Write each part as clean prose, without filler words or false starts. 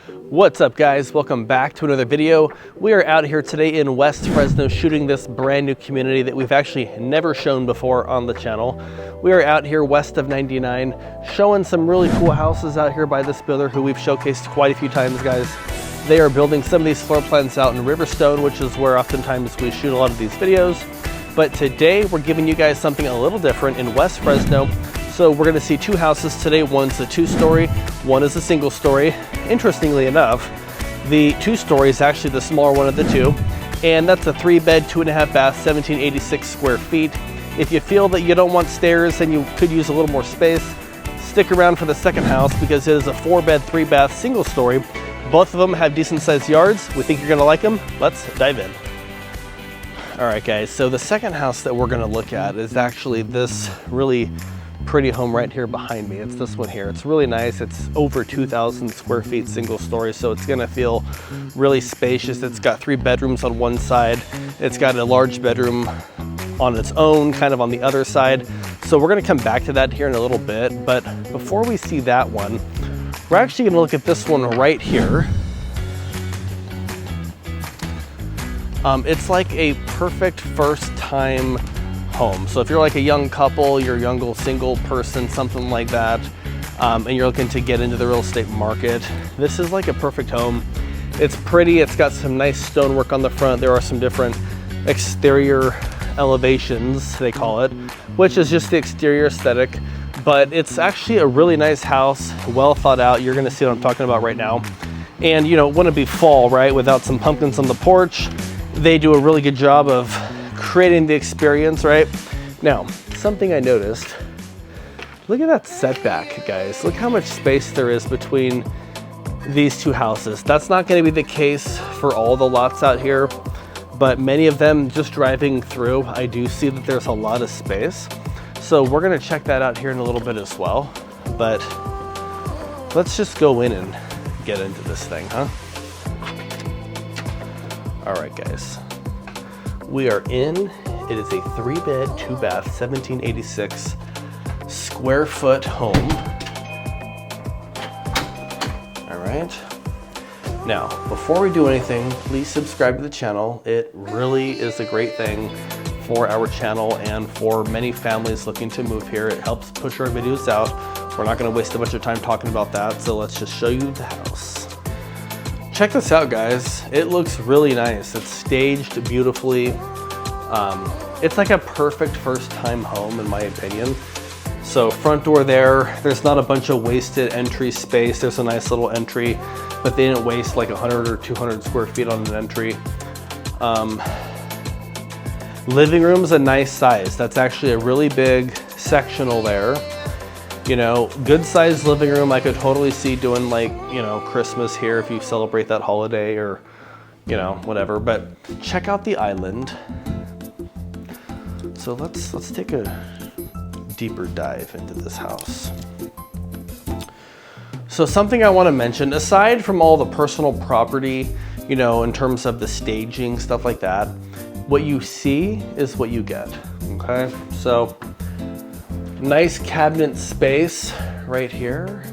What's up guys, welcome back to another video. We are out here today in West Fresno shooting this brand new community that we've actually never shown before on the channel. We are out here west of 99 showing some really cool houses out here by this builder who we've showcased quite a few times, guys. They are building some of these floor plans out in Riverstone, which is where oftentimes we shoot a lot of these videos. But today we're giving you guys something a little different in West Fresno. So we're gonna see two houses today. One's a 2-story, one is a single story. Interestingly enough, the 2-story is actually the smaller one of the two. And that's a 3-bed, 2.5 bath, 1786 square feet. If you feel that you don't want stairs and you could use a little more space, stick around for the second house because it is a 4-bed, 3-bath, single story. Both of them have decent sized yards. We think you're gonna like them. Let's dive in. All right guys, so the second house that we're gonna look at is actually this really pretty home right here behind me. It's this one here. It's really nice. It's over 2,000 square feet, single story, so it's gonna feel really spacious. It's got 3 bedrooms on one side. It's got a large bedroom on its own, kind of on the other side. So we're gonna come back to that here in a little bit, but before we see that one, we're actually gonna look at this one right here. It's like a perfect first time home. So if you're like a young couple, you're a young single person, something like that, and you're looking to get into the real estate market, this is like a perfect home. It's pretty, it's got some nice stonework on the front. There are some different exterior elevations, they call it, which is just the exterior aesthetic, but it's actually a really nice house, well thought out. You're gonna see what I'm talking about right now. And you know, it wouldn't be fall, right, without some pumpkins on the porch. They do a really good job of creating the experience, right? Now, something I noticed, look at that setback, guys. Look how much space there is between these two houses. That's not gonna be the case for all the lots out here, but many of them, just driving through, I do see that there's a lot of space. So we're gonna check that out here in a little bit as well. But let's just go in and get into this thing, huh? All right, guys. We are in. It is a 3-bed, 2-bath, 1786 square foot home. All right. Now, before we do anything, please subscribe to the channel. It really is a great thing for our channel and for many families looking to move here. It helps push our videos out. We're not gonna waste a bunch of time talking about that, so let's just show you the house. Check this out, guys. It looks really nice. It's staged beautifully. It's like a perfect first time home in my opinion. So front door there's not a bunch of wasted entry space. There's a nice little entry, but they didn't waste like 100 or 200 square feet on an entry. Living room's a nice size. That's actually a really big sectional there. You know, good sized living room. I could totally see doing like, you know, Christmas here if you celebrate that holiday or, you know, whatever. But check out the island. So let's take a deeper dive into this house. So something I want to mention, aside from all the personal property, you know, in terms of the staging, stuff like that, what you see is what you get, okay? So nice cabinet space right here.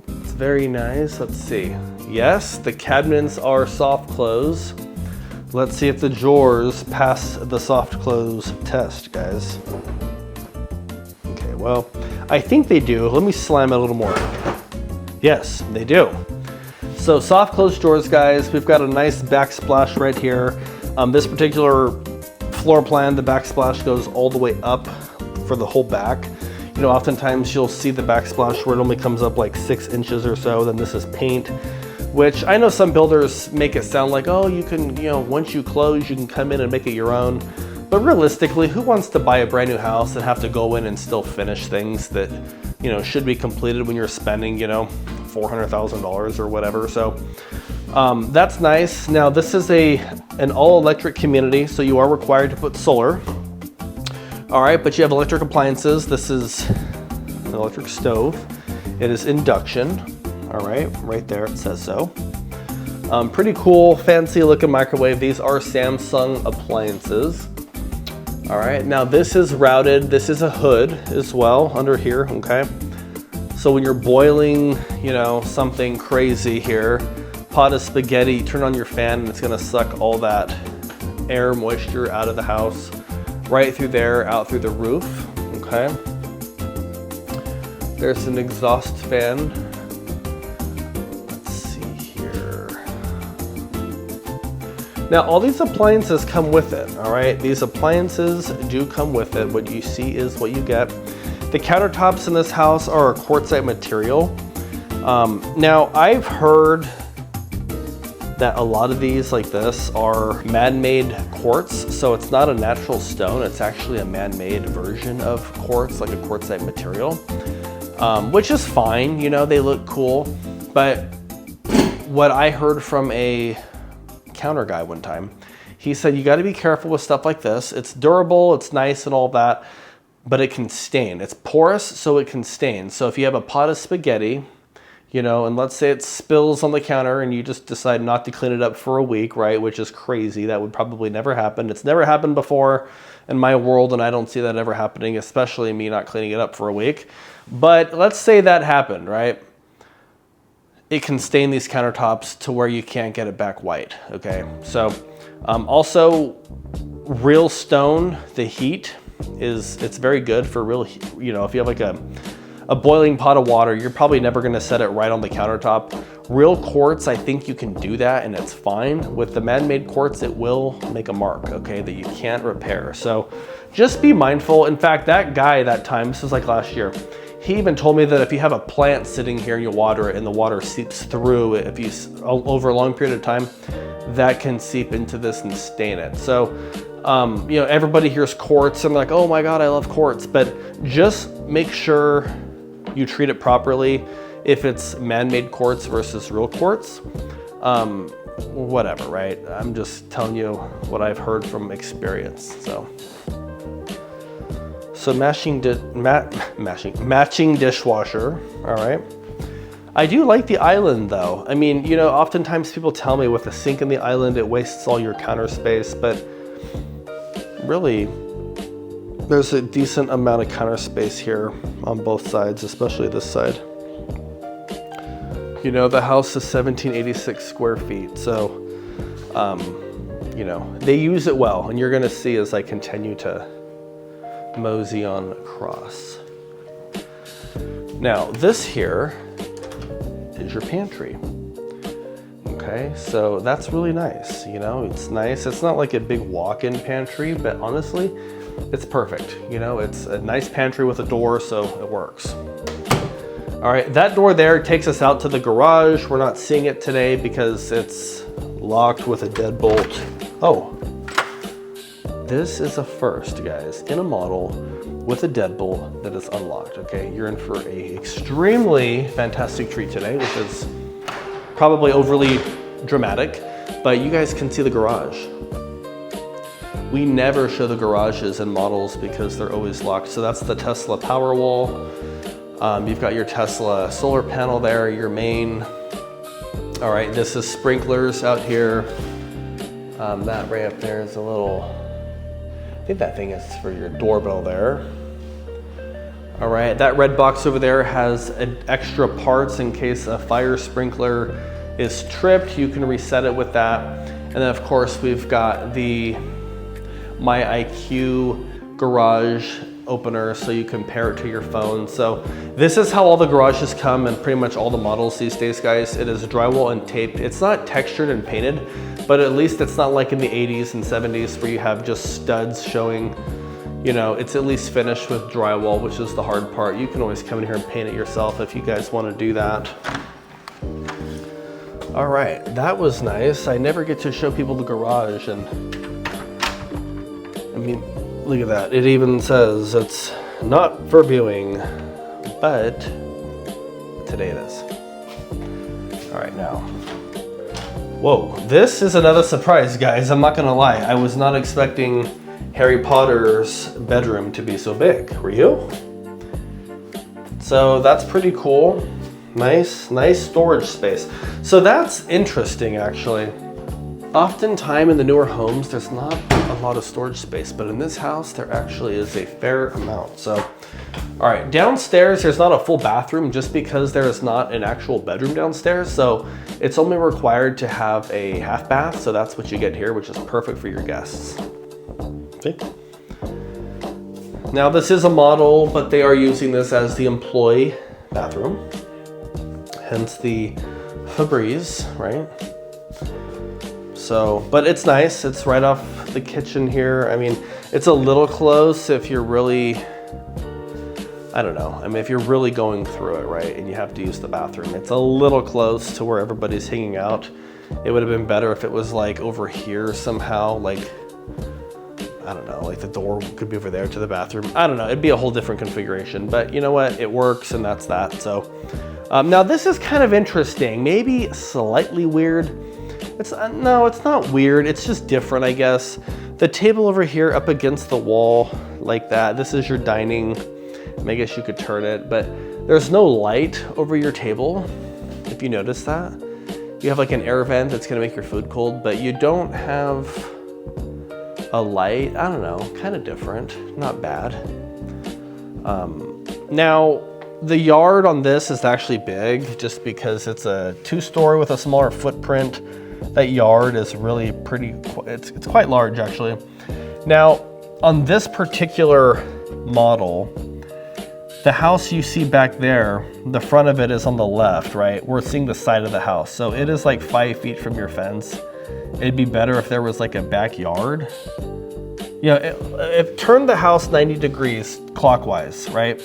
It's very nice. Let's see. Yes, the cabinets are soft close. Let's see if the drawers pass the soft close test, guys. Okay, well, I think they do. Let me slam it a little more. Yes, they do. So soft close drawers, guys. We've got a nice backsplash right here. This particular floor plan, the backsplash goes all the way up for the whole back. You know, oftentimes you'll see the backsplash where it only comes up like 6 inches or so. Then this is paint, which I know some builders make it sound like, oh, you can, you know, once you close, you can come in and make it your own. But realistically, who wants to buy a brand new house and have to go in and still finish things that, you know, should be completed when you're spending, you know, $400,000 or whatever. So that's nice. Now this is an all electric community, so you are required to put solar. All right, but you have electric appliances. This is an electric stove. It is induction. All right there it says so. Pretty cool, fancy looking microwave. These are Samsung appliances. All right, now this is routed. This is a hood as well under here, okay? So when you're boiling, you know, something crazy here, pot of spaghetti, you turn on your fan and it's gonna suck all that air moisture out of the house, right through there, out through the roof, okay? There's an exhaust fan. Let's see here. Now, all these appliances come with it, all right? These appliances do come with it. What you see is what you get. The countertops in this house are a quartzite material. Now, I've heard that a lot of these like this are man-made quartz, so it's not a natural stone, it's actually a man-made version of quartz, like a quartzite material, which is fine, you know, they look cool. But what I heard from a counter guy one time, he said you got to be careful with stuff like this. It's durable, it's nice and all that, but it can stain. It's porous, so it can stain. So if you have a pot of spaghetti, you know, and let's say it spills on the counter and you just decide not to clean it up for a week, right? Which is crazy. That would probably never happen. It's never happened before in my world, and I don't see that ever happening, especially me not cleaning it up for a week. But let's say that happened, right? It can stain these countertops to where you can't get it back white, okay? So also real stone, the heat it's very good for real, you know, if you have like a boiling pot of water, you're probably never gonna set it right on the countertop. Real quartz, I think you can do that and it's fine. With the man-made quartz, it will make a mark, okay, that you can't repair. So just be mindful. In fact, that guy that time, this was like last year, he even told me that if you have a plant sitting here and you water it and the water seeps through it, if you over a long period of time, that can seep into this and stain it. So, you know, everybody hears quartz and they're like, oh my God, I love quartz, but just make sure you treat it properly. If it's man-made quartz versus real quartz, whatever, right? I'm just telling you what I've heard from experience. So matching dishwasher, all right. I do like the island though. I mean, you know, oftentimes people tell me with a sink in the island, it wastes all your counter space, but really, there's a decent amount of counter space here on both sides, especially this side. You know, the house is 1786 square feet, so, you know, they use it well, and you're gonna see as I continue to mosey on across. Now, this here is your pantry. Okay, so that's really nice, you know, it's nice. It's not like a big walk-in pantry, but honestly, it's perfect. You know, it's a nice pantry with a door, so it works. All right, that door there takes us out to the garage. We're not seeing it today because it's locked with a deadbolt. Oh, this is a first, guys, in a model with a deadbolt that is unlocked, okay? You're in for a extremely fantastic treat today, which is probably overly dramatic, but you guys can see the garage. We never show the garages in models because they're always locked. So that's the Tesla Powerwall. You've got your Tesla solar panel there, your main. All right, this is sprinklers out here. That right up there is a little, I think that thing is for your doorbell there. All right, that red box over there has extra parts in case a fire sprinkler is tripped. You can reset it with that. And then of course we've got the My IQ garage opener, so you can pair it to your phone. So this is how all the garages come and pretty much all the models these days, guys. It is drywall and taped. It's not textured and painted, but at least it's not like in the 80s and 70s where you have just studs showing. You know, it's at least finished with drywall, which is the hard part. You can always come in here and paint it yourself if you guys want to do that. All right, that was nice. I never get to show people the garage, and I mean, look at that. It even says it's not for viewing, but today it is. All right, now. Whoa, this is another surprise, guys. I'm not gonna lie. I was not expecting Harry Potter's bedroom to be so big. Were you? So that's pretty cool. Nice storage space. So that's interesting, actually. Oftentimes in the newer homes, there's not a lot of storage space, but in this house, there actually is a fair amount. So, all right, downstairs, there's not a full bathroom just because there is not an actual bedroom downstairs. So it's only required to have a half bath. So that's what you get here, which is perfect for your guests. Okay. Now this is a model, but they are using this as the employee bathroom. Hence the Febreze, right? So, but it's nice. It's right off the kitchen here. I mean, it's a little close if you're really, I don't know. I mean, if you're really going through it, right, and you have to use the bathroom, it's a little close to where everybody's hanging out. It would have been better if it was like over here somehow, like, I don't know, like the door could be over there to the bathroom. I don't know, it'd be a whole different configuration, but you know what? It works and that's that. So now this is kind of interesting, maybe slightly weird. No, it's not weird. It's just different, I guess. The table over here up against the wall like that. This is your dining. I guess you could turn it, but there's no light over your table. If you notice that, you have like an air vent that's gonna make your food cold, but you don't have a light. I don't know, kind of different, not bad. Now, the yard on this is actually big just because it's a 2-story with a smaller footprint. That yard is really pretty, it's quite large actually. Now, on this particular model, the house you see back there, the front of it is on the left, right? We're seeing the side of the house. So it is like 5 feet from your fence. It'd be better if there was like a backyard. You know, if turn the house 90 degrees clockwise, right?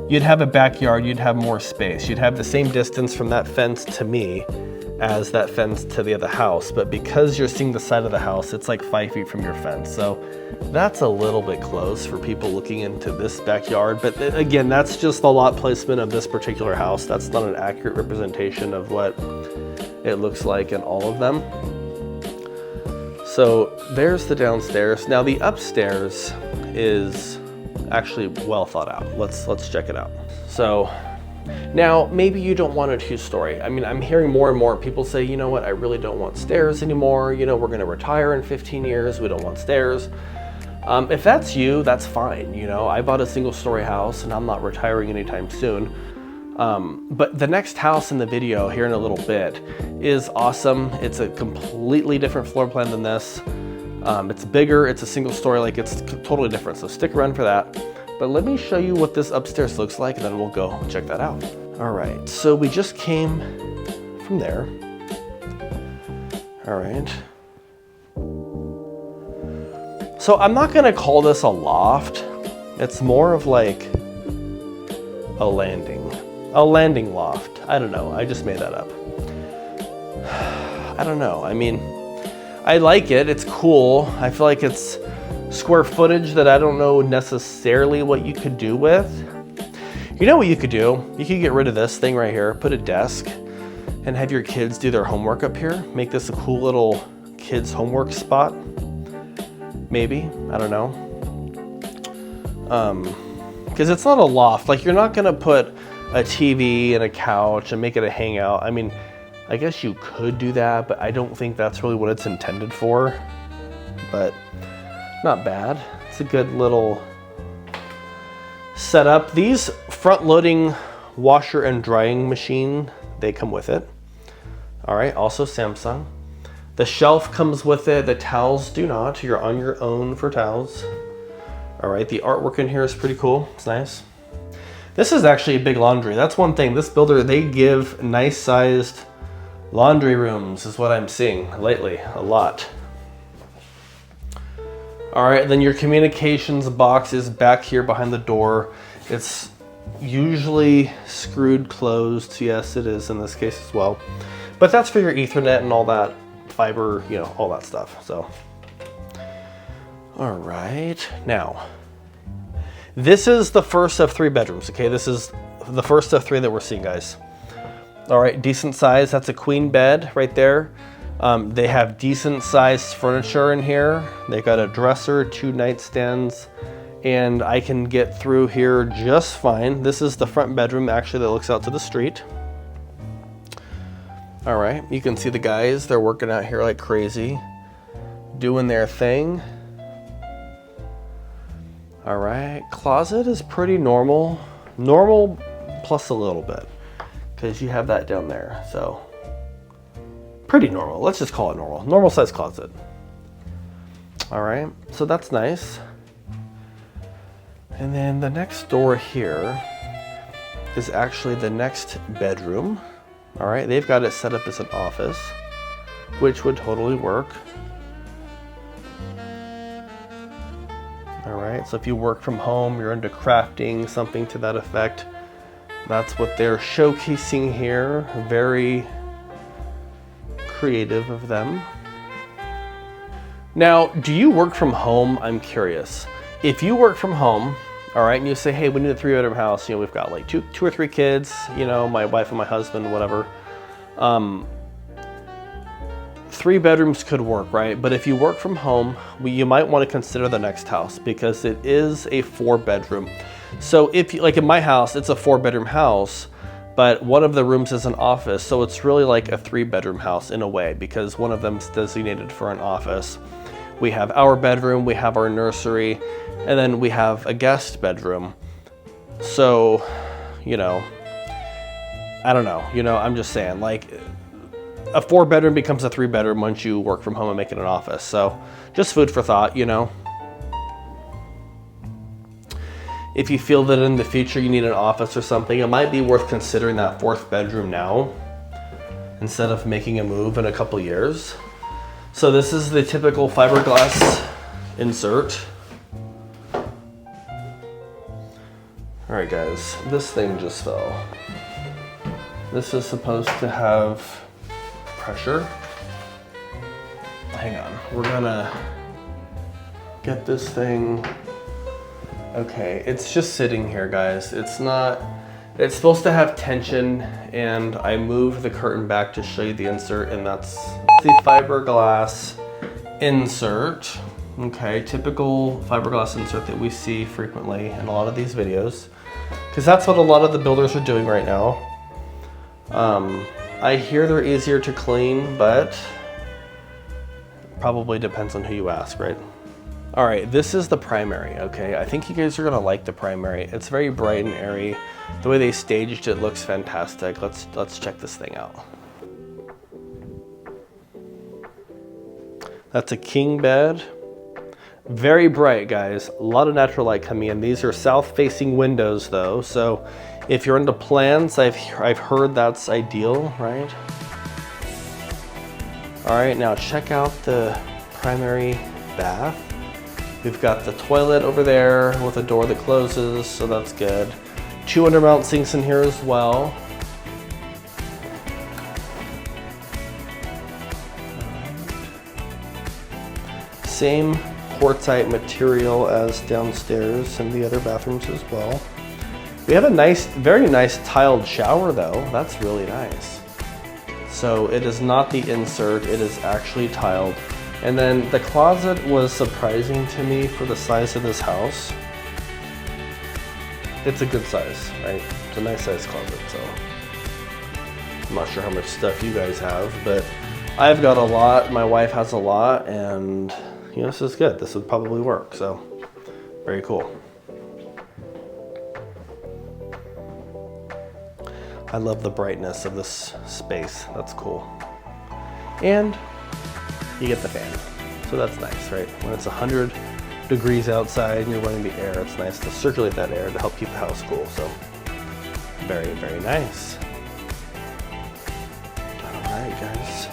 You'd have a backyard, you'd have more space. You'd have the same distance from that fence to me as that fence to the other house, but because you're seeing the side of the house, it's like 5 feet from your fence. So that's a little bit close for people looking into this backyard. But again, that's just the lot placement of this particular house. That's not an accurate representation of what it looks like in all of them. So there's the downstairs. Now the upstairs is actually well thought out. Let's check it out. So now, maybe you don't want a 2-story. I mean, I'm hearing more and more people say, you know what, I really don't want stairs anymore. You know, we're gonna retire in 15 years. We don't want stairs. If that's you, that's fine. You know, I bought a 1-story house and I'm not retiring anytime soon. But the next house in the video here in a little bit is awesome. It's a completely different floor plan than this. It's bigger, it's a 1-story, like it's totally different. So stick around for that. But let me show you what this upstairs looks like and then we'll go check that out. All right, so we just came from there. All right. So I'm not gonna call this a loft. It's more of like a landing loft. I don't know, I just made that up. I don't know, I mean, I like it, it's cool. I feel like it's square footage that I don't know necessarily what you could do with. You know what you could do? You could get rid of this thing right here, put a desk, and have your kids do their homework up here. Make this a cool little kids' homework spot. Maybe, I don't know. Because it's not a loft. Like, you're not gonna put a TV and a couch and make it a hangout. I mean, I guess you could do that, but I don't think that's really what it's intended for. But not bad. It's a good little setup. These front-loading washer and drying machine, they come with it. All right, also Samsung. The shelf comes with it. The towels do not. You're on your own for towels. All right, the artwork in here is pretty cool. It's nice. This is actually a big laundry. That's one thing. This builder, they give nice-sized laundry rooms is what I'm seeing lately, a lot. All right, then your communications box is back here behind the door. It's usually screwed closed. Yes, it is in this case as well. But that's for your Ethernet and all that fiber, you know, all that stuff. So, all right, now, this is the first of 3 bedrooms, okay? This is the first of 3 that we're seeing, guys. All right, decent size. That's a queen bed right there. They have decent sized furniture in here. They got a dresser, 2 nightstands, and I can get through here just fine. This is the front bedroom actually that looks out to the street. All right, you can see the guys, they're working out here like crazy, doing their thing. All right, closet is pretty normal. Normal plus a little bit, because you have that down there, so pretty normal. Let's just call it normal. Normal size closet. All right, so that's nice. And then the next door here is actually the next bedroom. All right, they've got it set up as an office, which would totally work. All right, so if you work from home, you're into crafting, something to that effect, that's what they're showcasing here. Very creative of them. Now, do you work from home? I'm curious. If you work from home, all right, and you say, hey, we need a 3-bedroom house, you know, we've got like two or three kids, you know, my wife and my husband, whatever. 3 bedrooms could work, right? But if you work from home, you might want to consider the next house, because it is a 4-bedroom. So if you, like in my house, it's a 4-bedroom house, but one of the rooms is an office. So it's really like a 3-bedroom house in a way, because one of them's designated for an office. We have our bedroom, we have our nursery, and then we have a guest bedroom. So, you know, I don't know, you know, I'm just saying, like, a 4-bedroom becomes a 3-bedroom once you work from home and make it an office. So just food for thought, you know. If you feel that in the future you need an office or something, it might be worth considering that 4th bedroom now instead of making a move in a couple years. So this is the typical fiberglass insert. All right, guys, this thing just fell. This is supposed to have pressure. Hang on, we're gonna get this thing. Okay, it's just sitting here, guys. It's supposed to have tension, and I moved the curtain back to show you the insert, and that's the fiberglass insert. Okay, typical fiberglass insert that we see frequently in a lot of these videos, because that's what a lot of the builders are doing right now. I hear they're easier to clean, but probably depends on who you ask, right? All right, this is the primary, okay? I think you guys are gonna like the primary. It's very bright and airy. The way they staged it looks fantastic. Let's check this thing out. That's a king bed. Very bright, guys. A lot of natural light coming in. These are south-facing windows, though, so if you're into plants, I've heard that's ideal, right? All right, now check out the primary bath. We've got the toilet over there with a door that closes, so that's good. 2 undermount sinks in here as well. Same quartzite material as downstairs and the other bathrooms as well. We have a nice, very nice tiled shower though. That's really nice. So it is not the insert, it is actually tiled. And then the closet was surprising to me for the size of this house. It's a good size, right? It's a nice size closet, so. I'm not sure how much stuff you guys have, but I've got a lot, my wife has a lot, and you know, this is good. This would probably work, so very cool. I love the brightness of this space. That's cool. And you get the fan. So that's nice, right? When it's 100 degrees outside and you're running the air, it's nice to circulate that air to help keep the house cool. So very, very nice. All right, guys.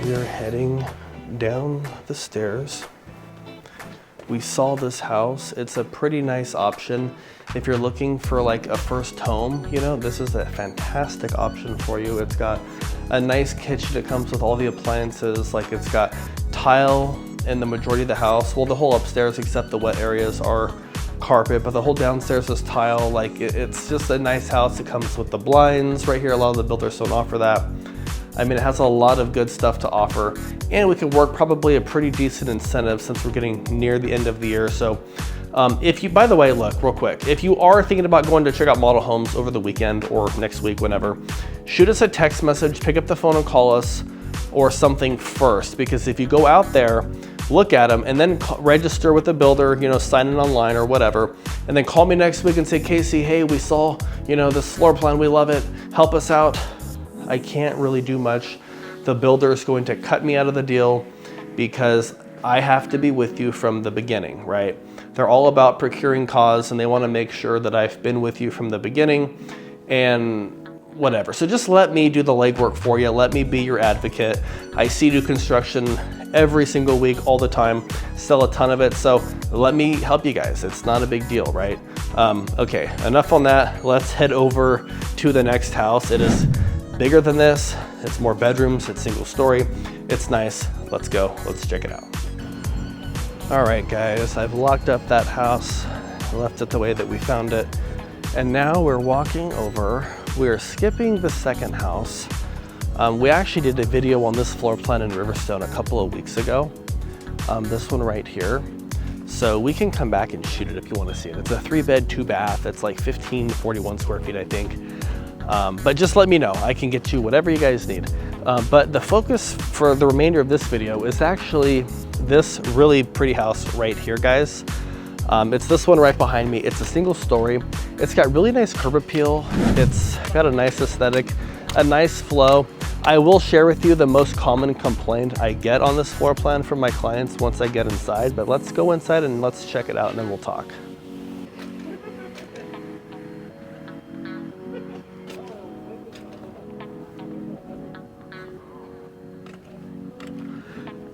We are heading down the stairs. We saw this house. It's a pretty nice option. If you're looking for like a first home, you know, this is a fantastic option for you. It's got a nice kitchen. It comes with all the appliances. Like it's got tile in the majority of the house. Well, the whole upstairs except the wet areas are carpet, but the whole downstairs is tile. Like it's just a nice house. It comes with the blinds right here. A lot of the builders don't offer that. I mean, it has a lot of good stuff to offer, and we could work probably a pretty decent incentive since we're getting near the end of the year. So If you, by the way, look, real quick, if you are thinking about going to check out model homes over the weekend or next week, whenever, shoot us a text message, pick up the phone and call us or something first, because if you go out there, look at them and then register with the builder, you know, sign in online or whatever, and then call me next week and say, Casey, hey, we saw, you know, this floor plan, we love it, help us out. I can't really do much. The builder is going to cut me out of the deal because I have to be with you from the beginning, right? They're all about procuring cause and they want to make sure that I've been with you from the beginning and whatever. So just let me do the legwork for you. Let me be your advocate. I see do construction every single week, all the time, sell a ton of it. So let me help you guys. It's not a big deal, right? Okay, enough on that. Let's head over to the next house. It is bigger than this. It's more bedrooms, it's single story. It's nice. Let's go, let's check it out. All right, guys, I've locked up that house, left it the way that we found it. And now we're walking over. We're skipping the second house. We actually did a video on this floor plan in Riverstone a couple of weeks ago. This one right here. So we can come back and shoot it if you want to see it. It's a 3-bed, 2-bath. It's like 1541 square feet, I think. But just let me know. I can get you whatever you guys need. But the focus for the remainder of this video is actually this really pretty house right here, guys. It's this one right behind me. It's a single story. It's got really nice curb appeal. It's got a nice aesthetic, a nice flow. I will share with you the most common complaint I get on this floor plan from my clients once I get inside, but let's go inside and let's check it out and then we'll talk.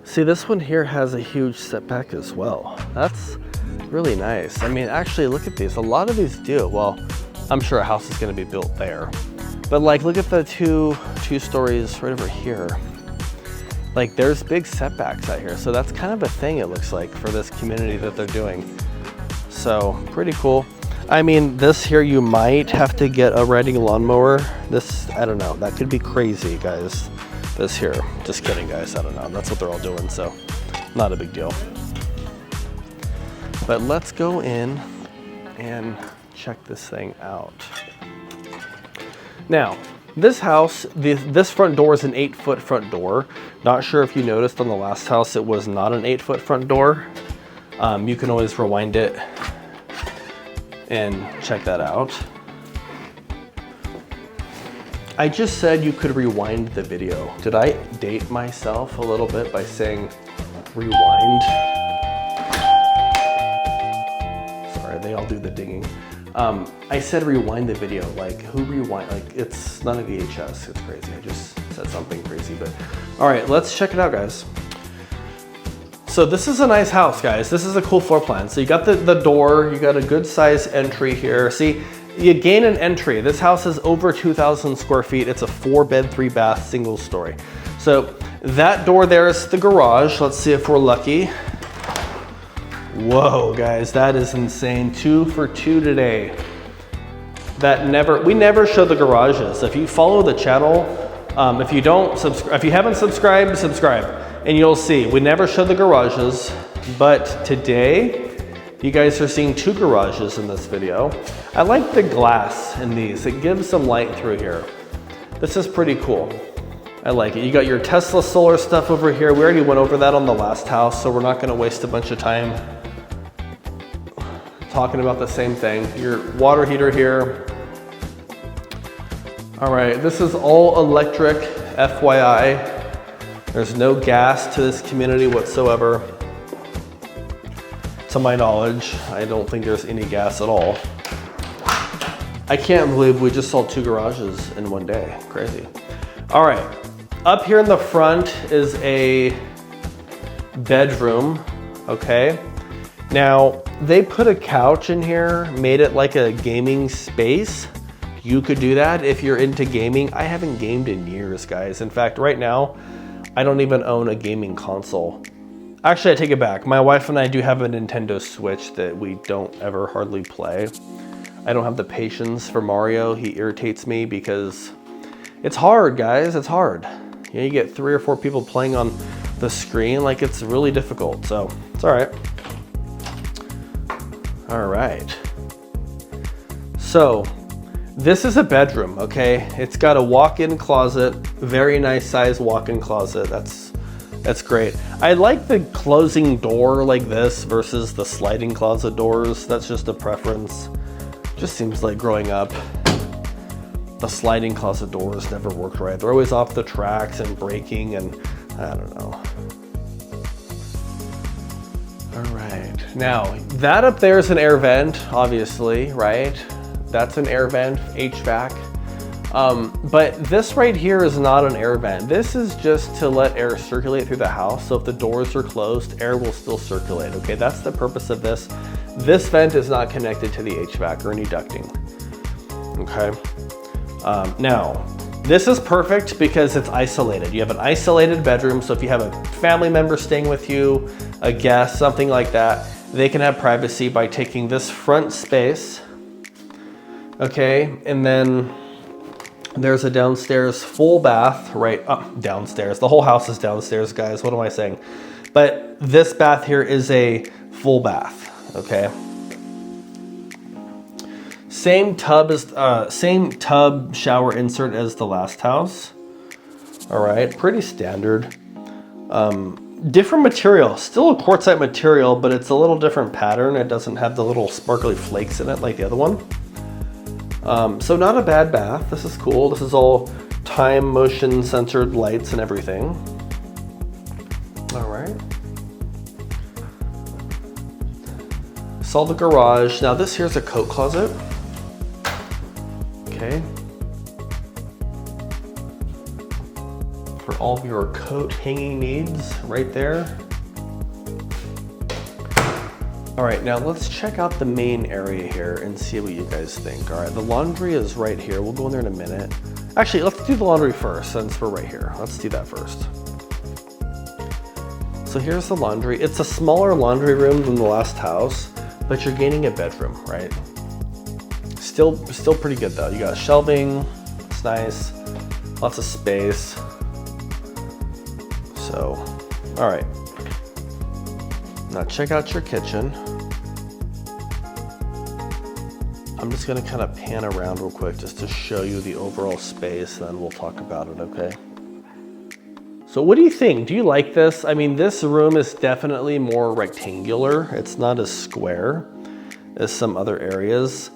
See, this one here has a huge setback as well. That's really nice. I mean, actually look at these. A lot of these do. Well, I'm sure a house is gonna be built there. But like, look at the two stories right over here. Like there's big setbacks out here. So that's kind of a thing it looks like for this community that they're doing. So pretty cool. I mean, this here, you might have to get a riding lawnmower. This, I don't know, that could be crazy, guys. This here, just kidding, guys, I don't know. That's what they're all doing, so not a big deal. But let's go in and check this thing out. Now, this house, this front door is an 8-foot front door. Not sure if you noticed on the last house, it was not an 8-foot front door. You can always rewind it and check that out. I just said you could rewind the video. Did I date myself a little bit by saying rewind? Sorry, they all do the dinging. I said rewind the video, like who rewind? Like it's not a VHS, it's crazy. I just said something crazy, but all right, let's check it out, guys. So this is a nice house, guys. This is a cool floor plan. So you got the door, you got a good size entry here. See, you gain an entry. This house is over 2,000 square feet. It's a 4-bed, 3-bath, single story. So that door there is the garage. Let's see if we're lucky. Whoa, guys, that is insane. 2 for 2 today. We never show the garages. If you follow the channel, if you haven't subscribed, subscribe, and you'll see we never show the garages. But today, you guys are seeing 2 garages in this video. I like the glass in these. It gives some light through here. This is pretty cool. I like it. You got your Tesla solar stuff over here. We already went over that on the last house, so we're not gonna waste a bunch of time talking about the same thing. Your water heater here. All right, this is all electric, FYI. There's no gas to this community whatsoever. To my knowledge, I don't think there's any gas at all. I can't believe we just saw 2 garages in one day. Crazy. All right, up here in the front is a bedroom, okay? Now, they put a couch in here, made it like a gaming space. You could do that if you're into gaming. I haven't gamed in years, guys. In fact, right now, I don't even own a gaming console. Actually, I take it back. My wife and I do have a Nintendo Switch that we don't ever hardly play. I don't have the patience for Mario. He irritates me because it's hard, guys. It's hard. You know, you get 3 or 4 people playing on the screen. Like, it's really difficult. So, it's all right. All right. So this is a bedroom, okay? It's got a walk-in closet, very nice size walk-in closet. That's great. I like the closing door like this versus the sliding closet doors. That's just a preference. Just seems like growing up, the sliding closet doors never worked right. They're always off the tracks and breaking, and I don't know. All right, now that up there is an air vent, obviously, right? That's an air vent, HVAC. But this right here is not an air vent. This is just to let air circulate through the house. So if the doors are closed, air will still circulate, okay? That's the purpose of this. This vent is not connected to the HVAC or any ducting, okay? Now, this is perfect because it's isolated. You have an isolated bedroom, so if you have a family member staying with you, a guest, something like that, they can have privacy by taking this front space, okay? And then there's a downstairs full bath, right up downstairs. The whole house is downstairs, guys. What am I saying? But this bath here is a full bath, okay? Same tub shower insert as the last house. All right, pretty standard. Different material, still a quartzite material, but it's a little different pattern. It doesn't have the little sparkly flakes in it like the other one. So not a bad bath. This is cool. This is all time motion censored lights and everything. All right. Saw the garage. Now this here's a coat closet. Okay. For all of your coat hanging needs right there. All right, now let's check out the main area here and see what you guys think. All right, the laundry is right here. We'll go in there in a minute. Actually, let's do the laundry first since we're right here. Let's do that first. So here's the laundry. It's a smaller laundry room than the last house, but you're gaining a bedroom, right? Still pretty good though. You got shelving, it's nice, lots of space. So, all right. Now check out your kitchen. I'm just gonna kind of pan around real quick just to show you the overall space, then we'll talk about it, okay? So what do you think? Do you like this? I mean, this room is definitely more rectangular. It's not as square as some other areas.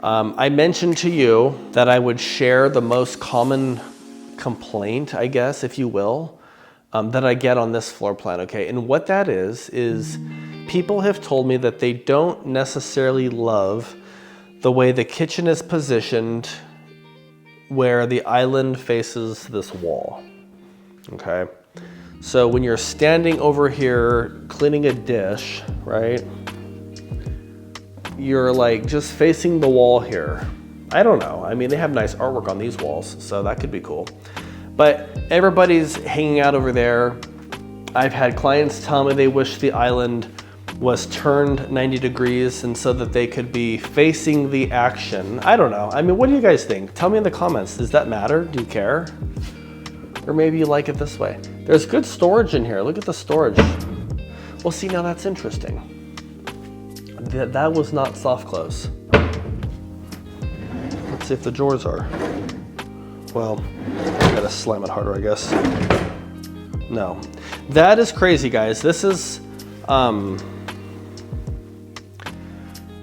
I mentioned to you that I would share the most common complaint, I guess, if you will, that I get on this floor plan, okay? And what that is people have told me that they don't necessarily love the way the kitchen is positioned where the island faces this wall, okay? So when you're standing over here cleaning a dish, right? You're like just facing the wall here. I don't know. I mean, they have nice artwork on these walls, so that could be cool. But everybody's hanging out over there. I've had clients tell me they wish the island was turned 90 degrees and so that they could be facing the action. I don't know. I mean, what do you guys think? Tell me in the comments. Does that matter? Do you care? Or maybe you like it this way. There's good storage in here. Look at the storage. Well, see, now that's interesting. That was not soft close. Let's see if the drawers are. Well, I gotta slam it harder, I guess. No. That is crazy, guys. This is,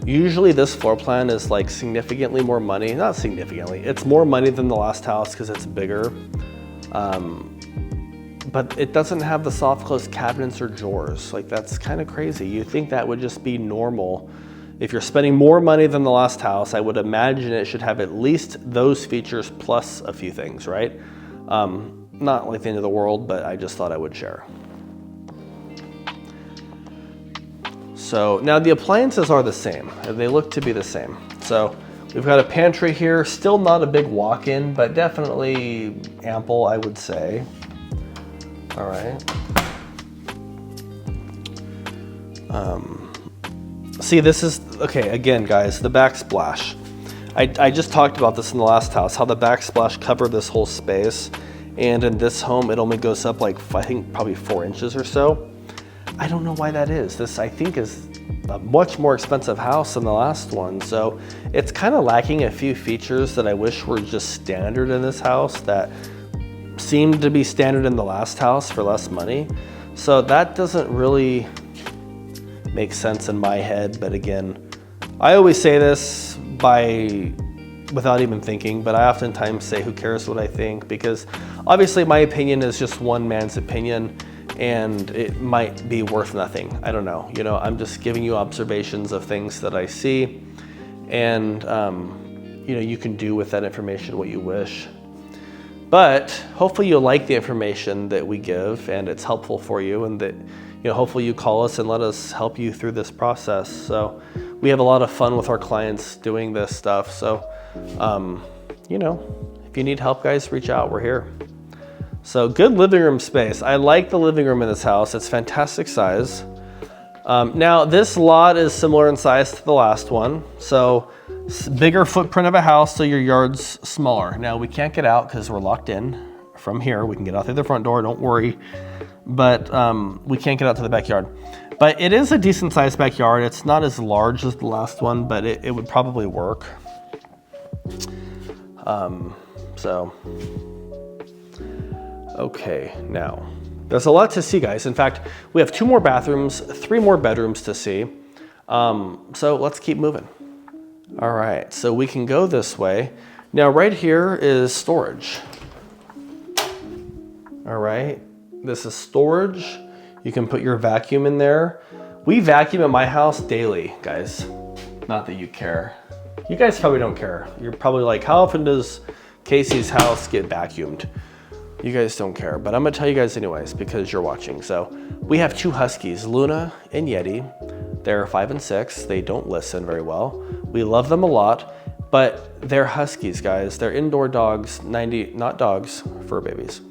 usually this floor plan is like significantly more money. Not significantly. It's more money than the last house because it's bigger. But it doesn't have the soft close cabinets or drawers. Like, that's kind of crazy. You think that would just be normal. If you're spending more money than the last house, I would imagine it should have at least those features plus a few things, right? Not like the end of the world, but I just thought I would share. So now the appliances are the same. They look to be the same. So we've got a pantry here, still not a big walk-in, but definitely ample, I would say. All right. See, this is, okay, again, guys, the backsplash. I just talked about this in the last house, how the backsplash covered this whole space. And in this home, it only goes up like, I think probably 4 inches or so. I don't know why that is. This, I think, is a much more expensive house than the last one. So it's kind of lacking a few features that I wish were just standard in this house that seemed to be standard in the last house for less money. So that doesn't really make sense in my head. But again, I always say this without even thinking, but I oftentimes say, who cares what I think? Because obviously my opinion is just one man's opinion, and it might be worth nothing. I don't know. You know, I'm just giving you observations of things that I see, and you know, you can do with that information what you wish. But hopefully you'll like the information that we give and it's helpful for you, and that, you know, hopefully you call us and let us help you through this process. So we have a lot of fun with our clients doing this stuff. So, you know, if you need help, guys, reach out. We're here. So good living room space. I like the living room in this house. It's fantastic size. Now this lot is similar in size to the last one. So bigger footprint of a house, so your yard's smaller. Now we can't get out because we're locked in from here. We can get out through the front door, don't worry. But we can't get out to the backyard. But it is a decent sized backyard. It's not as large as the last one, but it would probably work. Okay, now there's a lot to see, guys. In fact, we have 2 more bathrooms, 3 more bedrooms to see. So let's keep moving. All right, so we can go this way. Now right here is storage. All right, this is storage. You can put your vacuum in there. We vacuum at my house daily, guys. Not that you care. You guys probably don't care. You're probably like, how often does Casey's house get vacuumed? You guys don't care, but I'm gonna tell you guys anyways because you're watching. So we have 2 huskies, Luna and Yeti. They're 5 and 6. They don't listen very well. We love them a lot, but they're huskies, guys. They're indoor dogs, not dogs, fur babies.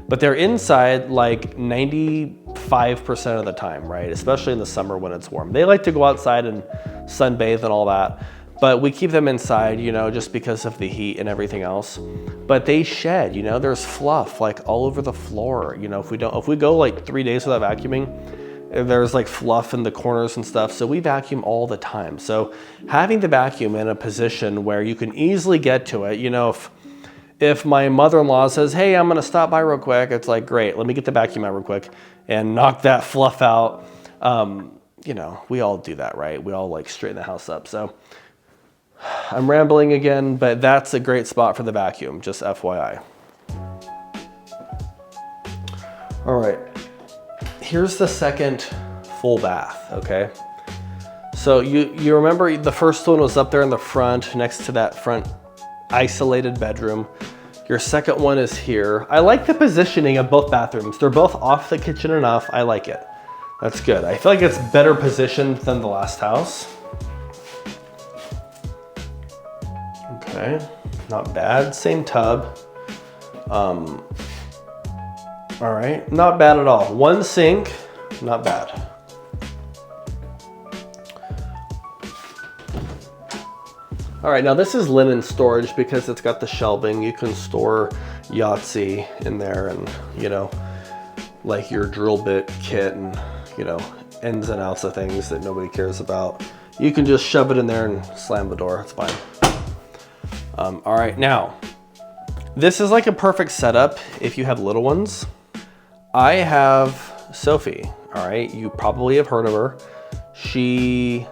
But they're inside like 95% of the time, right? Especially in the summer when it's warm. They like to go outside and sunbathe and all that, but we keep them inside, you know, just because of the heat and everything else. But they shed, you know, there's fluff like all over the floor. You know, if we go like 3 days without vacuuming, there's like fluff in the corners and stuff. So we vacuum all the time. So having the vacuum in a position where you can easily get to it, you know, if my mother-in-law says, hey, I'm gonna stop by real quick, it's like, great, let me get the vacuum out real quick and knock that fluff out. You know, we all do that, right? We all like straighten the house up. So I'm rambling again, but that's a great spot for the vacuum, just FYI. All right, here's the second full bath, okay? So you remember the first one was up there in the front next to that front isolated bedroom. Your second one is here. I like the positioning of both bathrooms. They're both off the kitchen enough. I like it. That's good. I feel like it's better positioned than the last house. Okay, not bad. Same tub. All right, not bad at all. 1 sink, not bad. All right, now this is linen storage because it's got the shelving. You can store Yahtzee in there and, you know, like your drill bit kit and, you know, ins and outs of things that nobody cares about. You can just shove it in there and slam the door, it's fine. All right, now, this is like a perfect setup if you have little ones. I have Sophie, all right? You probably have heard of her. She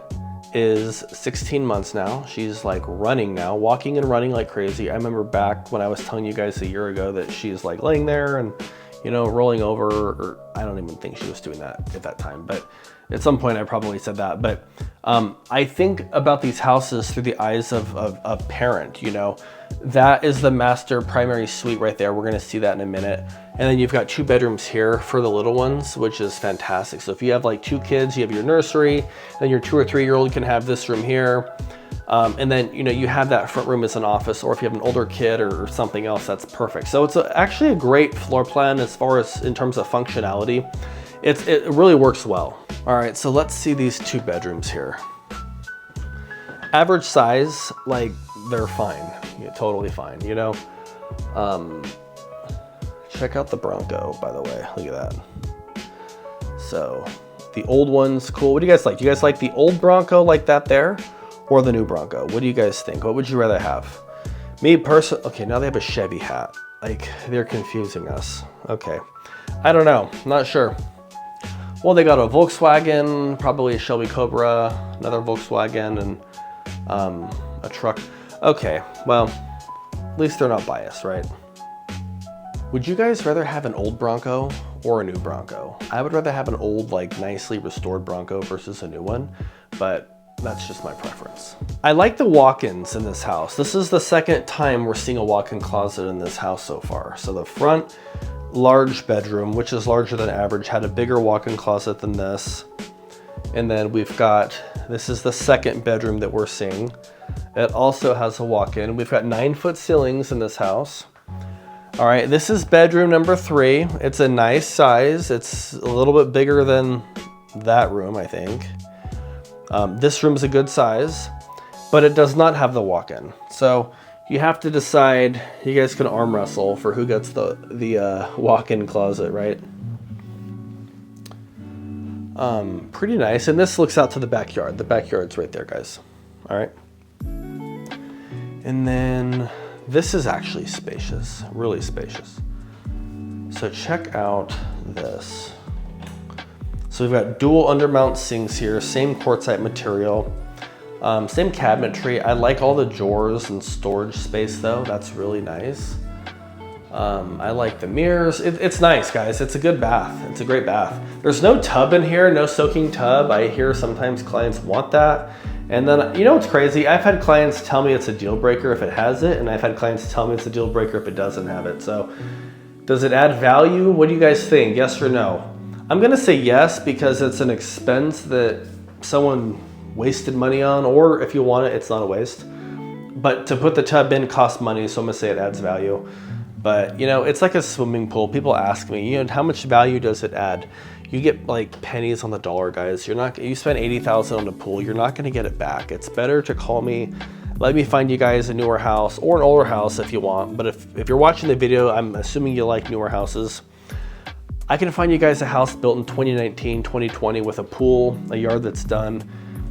is 16 months now. She's like running now, walking and running like crazy. I remember back when I was telling you guys a year ago that she's like laying there and, you know, rolling over, or I don't even think she was doing that at that time, but at some point I probably said that. But I think about these houses through the eyes of a parent, you know. That is the master primary suite right there. We're gonna see that in a minute. And then you've got 2 bedrooms here for the little ones, which is fantastic. So if you have like 2 kids, you have your nursery, then your 2 or 3-year-old can have this room here. And then, you know, you have that front room as an office, or if you have an older kid or something else, that's perfect. So it's actually a great floor plan as far as in terms of functionality. It really works well. All right, so let's see these 2 bedrooms here. Average size, like they're fine, yeah, totally fine, you know. Check out the Bronco, by the way, look at that. So The old one's cool. What do you guys like? Do you guys like the old Bronco like that there, or the new Bronco? What do you guys think? What would you rather have? Me personally, okay, now they have a Chevy hat. Like, they're confusing us. Okay, I don't know, not sure. Well, they got a Volkswagen, probably a Shelby Cobra, another Volkswagen, and a truck. Okay, well, at least they're not biased, right? Would you guys rather have an old Bronco or a new Bronco? I would rather have an old, like, nicely restored Bronco versus a new one, but that's just my preference. I like the walk-ins in this house. This is the second time we're seeing a walk-in closet in this house so far. So the front large bedroom, which is larger than average, had a bigger walk-in closet than this. And then we've got, this is the second bedroom that we're seeing. It also has a walk-in. We've got 9-foot ceilings in this house. All right, this is bedroom number 3. It's a nice size. It's a little bit bigger than that room, I think. This room is a good size, but it does not have the walk-in. So you have to decide, you guys can arm wrestle for who gets the walk-in closet, right? Pretty nice, and this looks out to the backyard. The backyard's right there, guys. All right. And then this is actually spacious, really spacious. So check out this. So we've got dual undermount sinks here, same quartzite material. Same cabinetry. I like all the drawers and storage space though. That's really nice. I like the mirrors. It's nice, guys. It's a good bath. It's a great bath. There's no tub in here, no soaking tub. I hear sometimes clients want that. And then, you know what's crazy? I've had clients tell me it's a deal breaker if it has it, and I've had clients tell me it's a deal breaker if it doesn't have it. So does it add value? What do you guys think? Yes or no? I'm gonna say yes, because it's an expense that someone wasted money on, or if you want it, it's not a waste. But to put the tub in costs money, so I'm gonna say it adds value. But you know, it's like a swimming pool. People ask me, you know, how much value does it add? You get like pennies on the dollar, guys. You spend $80,000 on a pool, you're not gonna get it back. It's better to call me, let me find you guys a newer house or an older house if you want. But if you're watching the video, I'm assuming you like newer houses. I can find you guys a house built in 2019, 2020 with a pool, a yard that's done,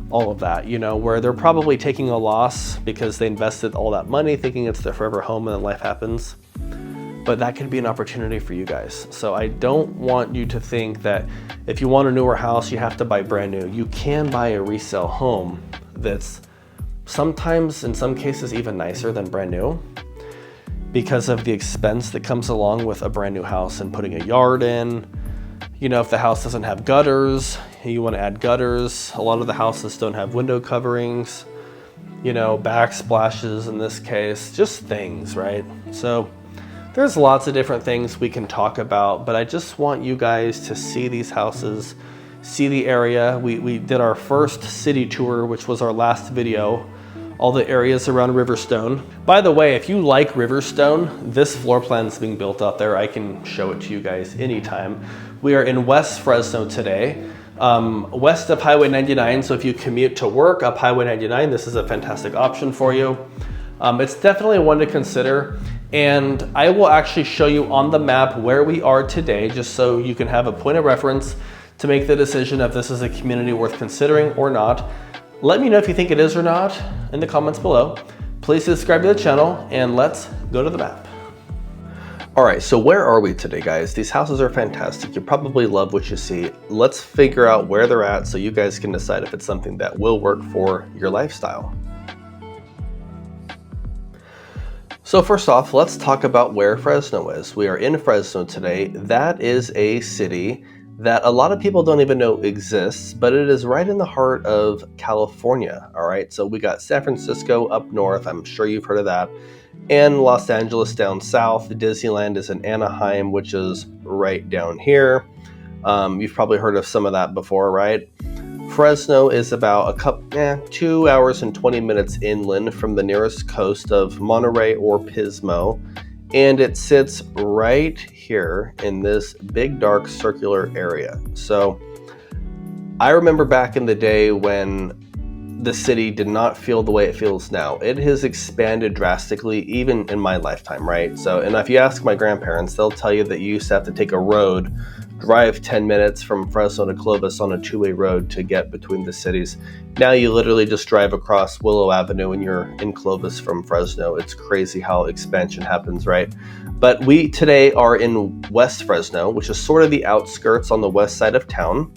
all of that, you know, where they're probably taking a loss because they invested all that money thinking it's their forever home and then life happens. But that could be an opportunity for you guys. So I don't want you to think that if you want a newer house, you have to buy brand new. You can buy a resale home that's sometimes, in some cases, even nicer than brand new, because of the expense that comes along with a brand new house and putting a yard in. You know, if the house doesn't have gutters, you want to add gutters. A lot of the houses don't have window coverings, you know, backsplashes in this case, just things, right? So there's lots of different things we can talk about, but I just want you guys to see these houses, see the area. We did our first city tour, which was our last video, all the areas around Riverstone. By the way, if you like Riverstone, this floor plan is being built out there. I can show it to you guys anytime. We are in West Fresno today, west of Highway 99. So if you commute to work up Highway 99, this is a fantastic option for you. It's definitely one to consider. And I will actually show you on the map where we are today, just so you can have a point of reference to make the decision if this is a community worth considering or not. Let me know if you think it is or not in the comments below. Please subscribe to the channel and let's go to the map. All right, so where are we today, guys? These houses are fantastic. You probably love what you see. Let's figure out where they're at so you guys can decide if it's something that will work for your lifestyle. So first off, let's talk about where Fresno is. We are in Fresno today. That is a city that a lot of people don't even know exists, but it is right in the heart of California. All right, so we got San Francisco up north. I'm sure you've heard of that. And Los Angeles down south. Disneyland is in Anaheim, which is right down here. You've probably heard of some of that before, right? Fresno is about 2 hours and 20 minutes inland from the nearest coast of Monterey or Pismo. And it sits right here in this big dark circular area. So I remember back in the day when the city did not feel the way it feels now. It has expanded drastically, even in my lifetime, right? So, and if you ask my grandparents, they'll tell you that you used to have to take a road drive 10 minutes from Fresno to Clovis on a two-way road to get between the cities. Now you literally just drive across Willow Avenue and you're in Clovis from Fresno. It's crazy how expansion happens, right? But we today are in West Fresno, which is sort of the outskirts on the west side of town.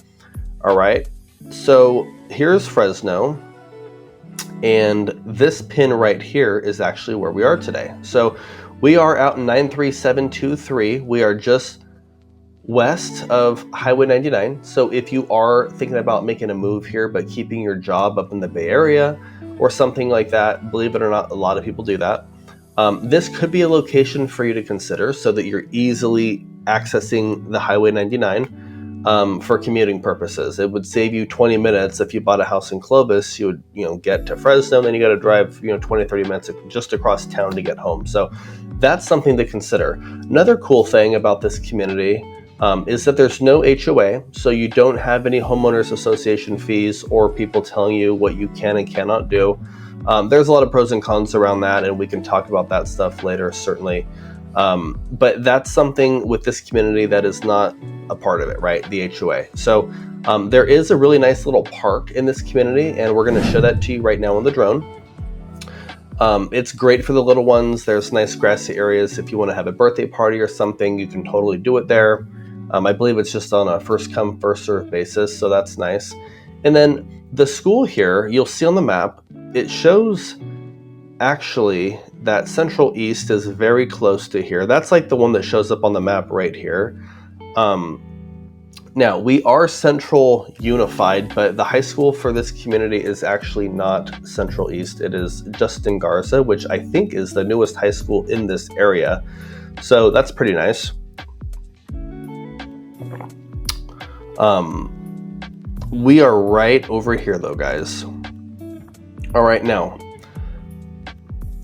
All right, so here's Fresno, and this pin right here is actually where we are today. So we are out in 93723. We are just west of Highway 99. So if you are thinking about making a move here but keeping your job up in the Bay Area or something like that, believe it or not, a lot of people do that. This could be a location for you to consider so that you're easily accessing the Highway 99 for commuting purposes. It would save you 20 minutes if you bought a house in Clovis. You would get to Fresno, then you got to drive 20, 30 minutes just across town to get home. So that's something to consider. Another cool thing about this community is that there's no HOA, so you don't have any homeowners association fees or people telling you what you can and cannot do. There's a lot of pros and cons around that, and we can talk about that stuff later, certainly. But that's something with this community that is not a part of it, right? The HOA. So there is a really nice little park in this community, and we're going to show that to you right now on the drone. It's great for the little ones. There's nice grassy areas. If you want to have a birthday party or something, you can totally do it there. I believe it's just on a first come, first serve basis, so that's nice. And then the school here, you'll see on the map, it shows actually that Central East is very close to here. That's like the one that shows up on the map right here. Now, we are Central Unified, but the high school for this community is actually not Central East. It is Justin Garza, which I think is the newest high school in this area. So that's pretty nice. We are right over here though, guys. All right, now,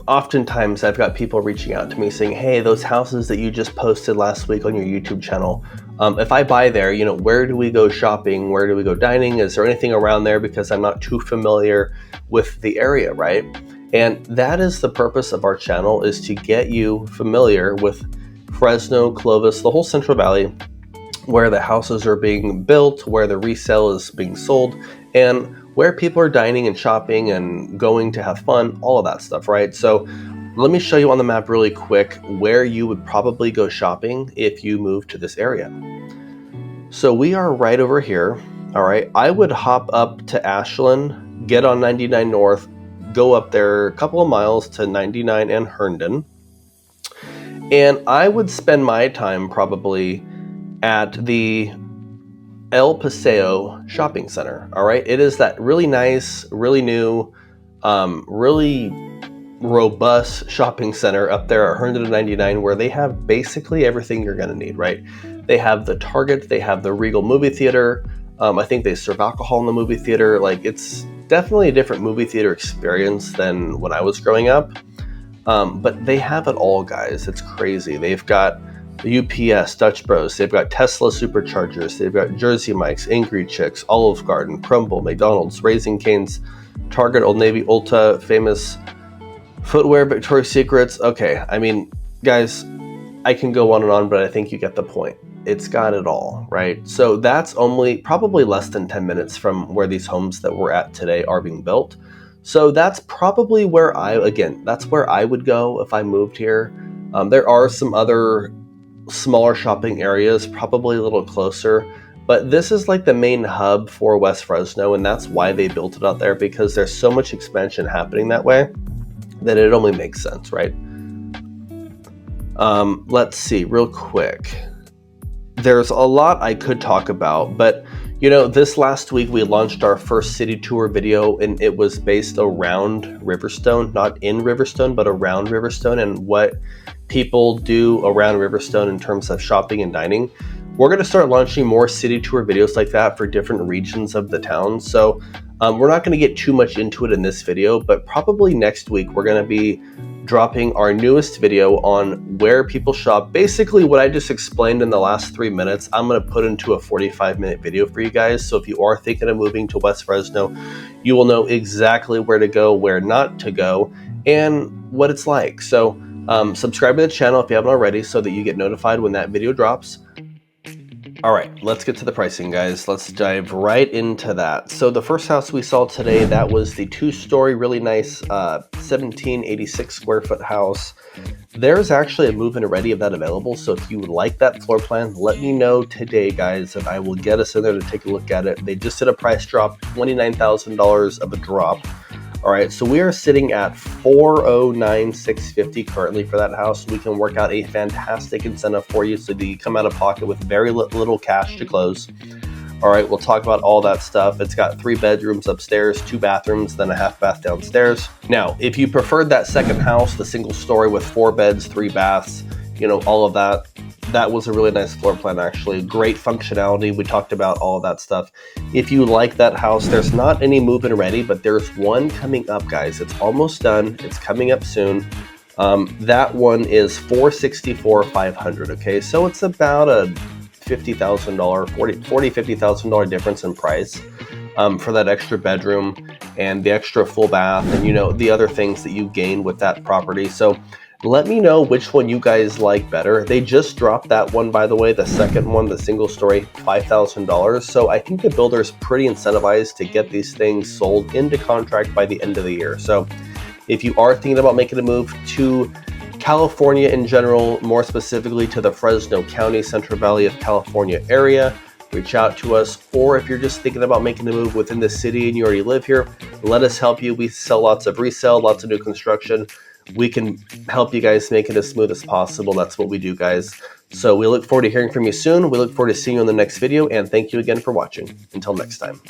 oftentimes I've got people reaching out to me saying, hey, those houses that you just posted last week on your YouTube channel, if I buy there, where do we go shopping? Where do we go dining? Is there anything around there? Because I'm not too familiar with the area, right? And that is the purpose of our channel, is to get you familiar with Fresno, Clovis, the whole Central Valley, where the houses are being built, where the resale is being sold, and where people are dining and shopping and going to have fun, all of that stuff, right? So let me show you on the map really quick where you would probably go shopping if you move to this area. So we are right over here, all right? I would hop up to Ashland, get on 99 North, go up there a couple of miles to 99 and Herndon, and I would spend my time probably at the El Paseo Shopping Center, all right? It is that really nice, really new, really robust shopping center up there at Herndon 99, where they have basically everything you're gonna need, right? They have the Target, they have the Regal movie theater. I think they serve alcohol in the movie theater. Like, it's definitely a different movie theater experience than when I was growing up. But they have it all, guys. It's crazy. They've got the UPS, Dutch Bros, they've got Tesla Superchargers, they've got Jersey Mike's, Angry Chicks, Olive Garden, Crumble, McDonald's, Raising Cane's, Target, Old Navy, Ulta, Famous Footwear, Victoria's Secrets. Okay, I mean, guys, I can go on and on, but I think you get the point. It's got it all, right? So that's only probably less than 10 minutes from where these homes that we're at today are being built. So that's probably where that's where I would go if I moved here. There are some other smaller shopping areas, probably a little closer, but this is like the main hub for West Fresno, and that's why they built it out there, because there's so much expansion happening that way that it only makes sense, right? Let's see real quick. There's a lot I could talk about, but this last week we launched our first city tour video, and it was based around Riverstone, not in Riverstone, but around Riverstone, and what people do around Riverstone in terms of shopping and dining. We're going to start launching more city tour videos like that for different regions of the town. So we're not going to get too much into it in this video, but probably next week we're going to be dropping our newest video on where people shop. Basically what I just explained in the last 3 minutes, I'm going to put into a 45-minute video for you guys. So if you are thinking of moving to West Fresno, you will know exactly where to go, where not to go, and what it's like. So subscribe to the channel if you haven't already so that you get notified when that video drops. All right, let's get to the pricing, guys. Let's dive right into that. So the first house we saw today, that was the 2-story, really nice 1786 square foot house. There's actually a move-in already of that available, so if you would like that floor plan, let me know today, guys, and I will get us in there to take a look at it. They just did a price drop, $29,000 of a drop. All right, so we are sitting at $409,650 currently for that house. We can work out a fantastic incentive for you so that you come out of pocket with very little cash to close. All right, we'll talk about all that stuff. It's got 3 bedrooms upstairs, 2 bathrooms, then a half bath downstairs. Now, if you preferred that second house, the single story with 4 beds, 3 baths, you know, all of that, that was a really nice floor plan, actually. Great functionality. We talked about all of that stuff. If you like that house, there's not any move-in ready, but there's one coming up, guys. It's almost done. It's coming up soon. That one is $464,500. Okay, so it's about a $50,000, $50,000 difference in price for that extra bedroom and the extra full bath, and you know the other things that you gain with that property. So let me know which one you guys like better. They just dropped that one, by the way, the second one, the single story, $5,000. So I think the builder's pretty incentivized to get these things sold into contract by the end of the year. So if you are thinking about making a move to California in general, more specifically to the Fresno County, Central Valley of California area, reach out to us. Or if you're just thinking about making a move within the city and you already live here, let us help you. We sell lots of resale, lots of new construction. We can help you guys make it as smooth as possible. That's what we do, guys. So we look forward to hearing from you soon. We look forward to seeing you in the next video, and thank you again for watching. Until next time.